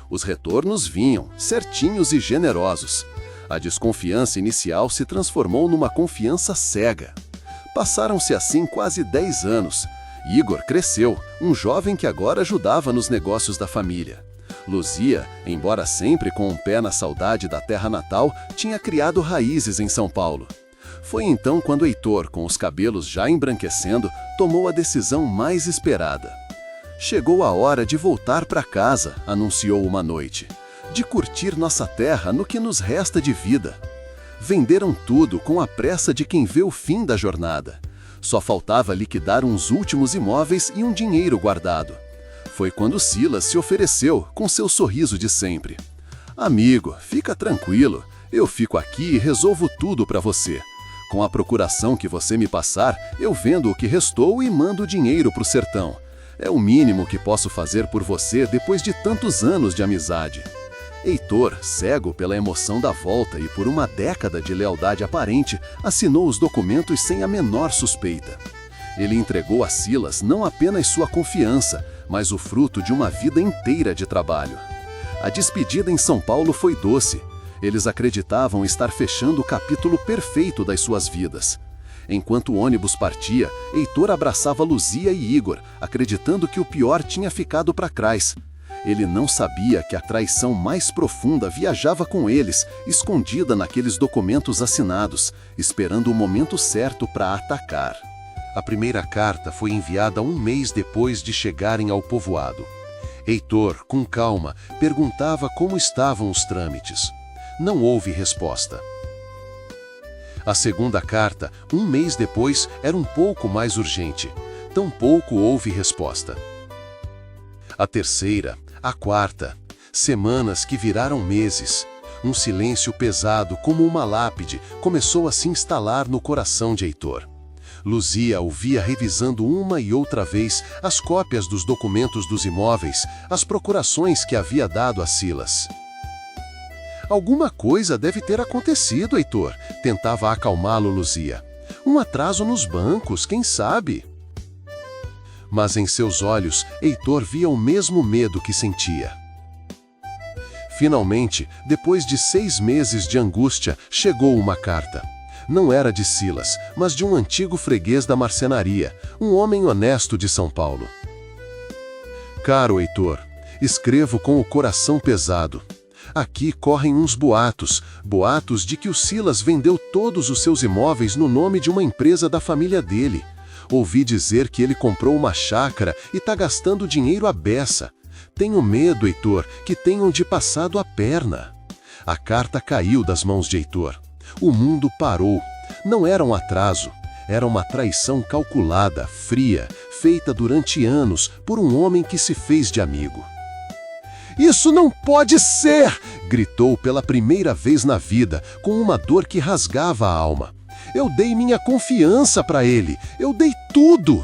Speaker 1: Os retornos vinham, certinhos e generosos. A desconfiança inicial se transformou numa confiança cega. Passaram-se assim quase 10 anos. Igor cresceu, um jovem que agora ajudava nos negócios da família. Luzia, embora sempre com um pé na saudade da terra natal, tinha criado raízes em São Paulo. Foi então quando Heitor, com os cabelos já embranquecendo, tomou a decisão mais esperada. "Chegou a hora de voltar para casa", anunciou uma noite. "De curtir nossa terra no que nos resta de vida." Venderam tudo com a pressa de quem vê o fim da jornada. Só faltava liquidar uns últimos imóveis e um dinheiro guardado. Foi quando Silas se ofereceu, com seu sorriso de sempre. "Amigo, fica tranquilo, eu fico aqui e resolvo tudo para você. Com a procuração que você me passar, eu vendo o que restou e mando o dinheiro para o sertão. É o mínimo que posso fazer por você depois de tantos anos de amizade." Heitor, cego pela emoção da volta e por uma década de lealdade aparente, assinou os documentos sem a menor suspeita. Ele entregou a Silas não apenas sua confiança, mas o fruto de uma vida inteira de trabalho.
Speaker 2: A despedida em São Paulo foi doce. Eles acreditavam estar fechando o capítulo perfeito das suas vidas. Enquanto o ônibus partia, Heitor abraçava Luzia e Igor, acreditando que o pior tinha ficado para trás. Ele não sabia que a traição mais profunda viajava com eles, escondida naqueles documentos assinados, esperando o momento certo para atacar.
Speaker 1: A primeira carta foi enviada 1 mês depois de chegarem ao povoado. Heitor, com calma, perguntava como estavam os trâmites. Não houve resposta. A segunda carta, 1 mês depois, era um pouco mais urgente. Tampouco houve resposta. A terceira, a quarta, semanas que viraram meses. Um silêncio pesado, como uma lápide, começou a se instalar no coração de Heitor. Luzia o via revisando uma e outra vez as cópias dos documentos dos imóveis, as procurações que havia dado a Silas. Alguma coisa deve ter acontecido, Heitor, tentava acalmá-lo Luzia. Um atraso nos bancos, quem sabe? Mas em seus olhos, Heitor via o mesmo medo que sentia. Finalmente, depois de 6 meses de angústia, chegou uma carta. Não era de Silas, mas de um antigo freguês da marcenaria, um homem honesto de São Paulo. Caro Heitor, escrevo com o coração pesado. Aqui correm uns boatos de que o Silas vendeu todos os seus imóveis no nome de uma empresa da família dele. Ouvi dizer que ele comprou uma chácara e está gastando dinheiro à beça. Tenho medo, Heitor, que tenham de passado a perna. A carta caiu das mãos de Heitor. O mundo parou. Não era um atraso. Era uma traição calculada, fria, feita durante anos por um homem que se fez de amigo. Isso não pode ser! Gritou pela primeira vez na vida, com uma dor que rasgava a alma. Eu dei minha confiança para ele. Eu dei tudo!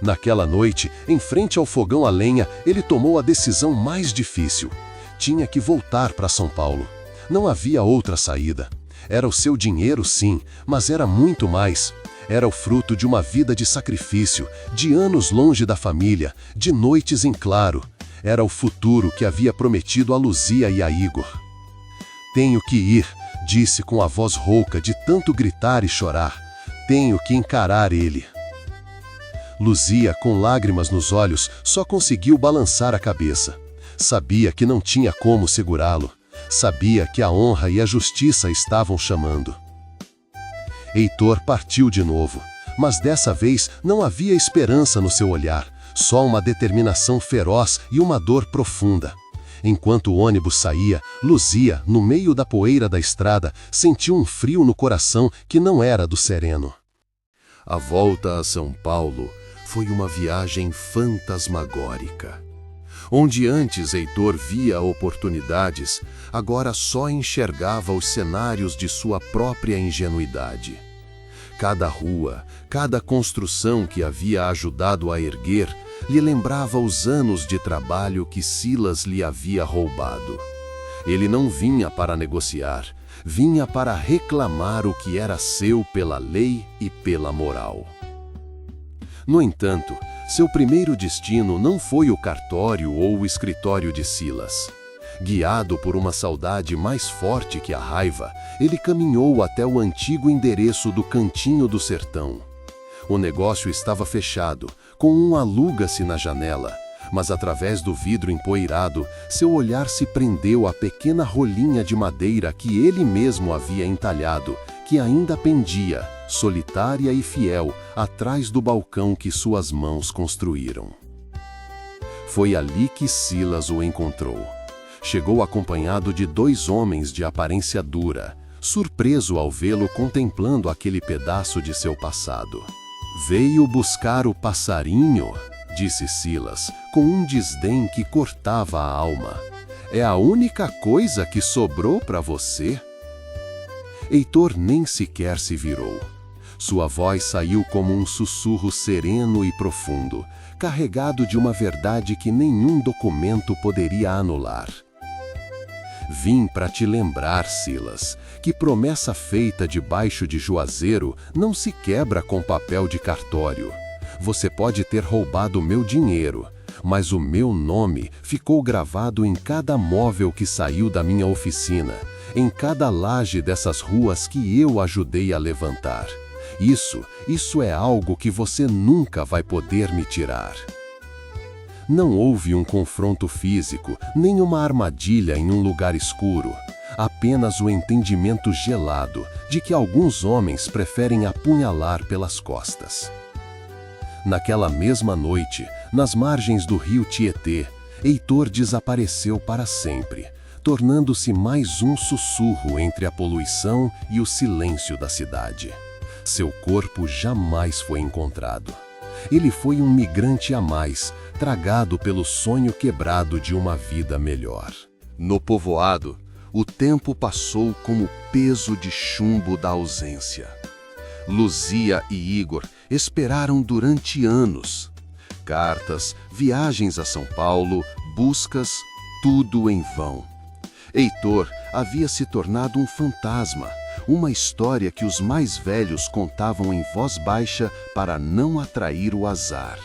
Speaker 1: Naquela noite, em frente ao fogão a lenha, ele tomou a decisão mais difícil. Tinha que voltar para São Paulo. Não havia outra saída. Era o seu dinheiro, sim, mas era muito mais. Era o fruto de uma vida de sacrifício, de anos longe da família, de noites em claro. Era o futuro que havia prometido a Luzia e a Igor. Tenho que ir, disse com a voz rouca de tanto gritar e chorar. Tenho que encarar ele. Luzia, com lágrimas nos olhos, só conseguiu balançar a cabeça. Sabia que não tinha como segurá-lo. Sabia que a honra e a justiça estavam chamando. Heitor partiu de novo, mas dessa vez não havia esperança no seu olhar, só uma determinação feroz e uma dor profunda. Enquanto o ônibus saía, Luzia, no meio da poeira da estrada, sentiu um frio no coração que não era do sereno. A volta a São Paulo foi uma viagem fantasmagórica. Onde antes Heitor via oportunidades, agora só enxergava os cenários de sua própria ingenuidade. Cada rua, cada construção que havia ajudado a erguer, lhe lembrava os anos de trabalho que Silas lhe havia roubado. Ele não vinha para negociar, vinha para reclamar o que era seu pela lei e pela moral. No entanto, seu primeiro destino não foi o cartório ou o escritório de Silas. Guiado por uma saudade mais forte que a raiva, ele caminhou até o antigo endereço do Cantinho do Sertão. O negócio estava fechado, com um aluga-se na janela, mas através do vidro empoeirado, seu olhar se prendeu à pequena rolinha de madeira que ele mesmo havia entalhado, que ainda pendia, solitária e fiel, atrás do balcão que suas mãos construíram. Foi ali que Silas o encontrou. Chegou acompanhado de 2 homens de aparência dura, surpreso ao vê-lo contemplando aquele pedaço de seu passado. Veio buscar o passarinho, disse Silas, com um desdém que cortava a alma. É a única coisa que sobrou para você? Heitor nem sequer se virou. Sua voz saiu como um sussurro sereno e profundo, carregado de uma verdade que nenhum documento poderia anular. Vim para te lembrar, Silas, que promessa feita debaixo de juazeiro não se quebra com papel de cartório. Você pode ter roubado meu dinheiro.
Speaker 2: mas o meu nome ficou gravado em cada móvel que saiu da minha oficina, em cada laje dessas ruas que eu ajudei a levantar. Isso é algo que você nunca vai poder me tirar. Não houve um confronto físico, nem uma armadilha em um lugar escuro. Apenas o entendimento gelado de que alguns homens preferem apunhalar pelas costas. Naquela mesma noite, nas margens do rio Tietê, Heitor desapareceu para sempre, tornando-se mais um sussurro entre a poluição e o silêncio da cidade. Seu corpo jamais foi encontrado. Ele foi um migrante a mais, tragado pelo sonho quebrado de uma vida melhor.
Speaker 1: No povoado, o tempo passou como peso de chumbo da ausência. Luzia e Igor esperaram durante anos. Cartas, viagens a São Paulo, buscas, tudo em vão. Heitor havia se tornado um fantasma, uma história que os mais velhos contavam em voz baixa para não atrair o azar.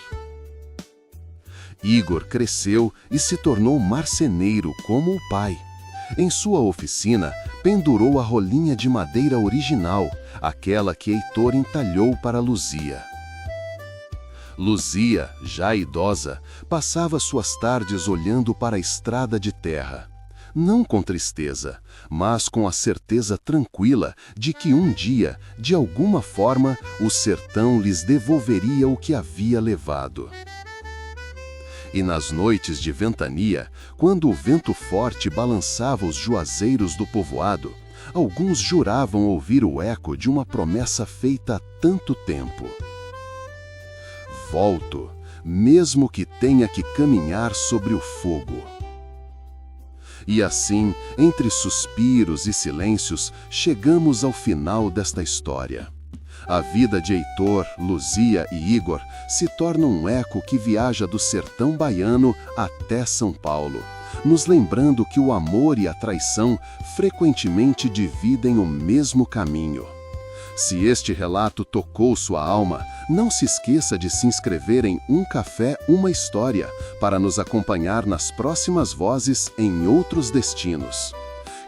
Speaker 1: Igor cresceu e se tornou marceneiro como o pai. Em sua oficina, pendurou a rolinha de madeira original, aquela que Heitor entalhou para Luzia. Luzia, já idosa, passava suas tardes olhando para a estrada de terra. Não com tristeza, mas com a certeza tranquila de que um dia, de alguma forma, o sertão lhes devolveria o que havia levado. E nas noites de ventania, quando o vento forte balançava os juazeiros do povoado, alguns juravam ouvir o eco de uma promessa feita há tanto tempo. Volto, mesmo que tenha que caminhar sobre o fogo. E assim, entre suspiros e silêncios, chegamos ao final desta história. A vida de Heitor, Luzia e Igor se torna um eco que viaja do sertão baiano até São Paulo, nos lembrando que o amor e a traição frequentemente dividem o mesmo caminho. Se este relato tocou sua alma, não se esqueça de se inscrever em Um Café, Uma História, para nos acompanhar nas próximas vozes em outros destinos.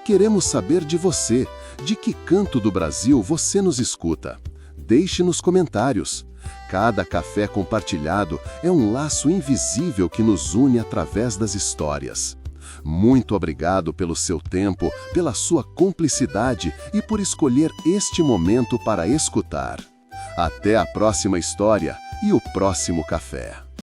Speaker 1: Queremos saber de você, de que canto do Brasil você nos escuta. Deixe nos comentários. Cada café compartilhado é um laço invisível que nos une através das histórias. Muito obrigado pelo seu tempo, pela sua cumplicidade e por escolher este momento para escutar. Até a próxima história e o próximo café.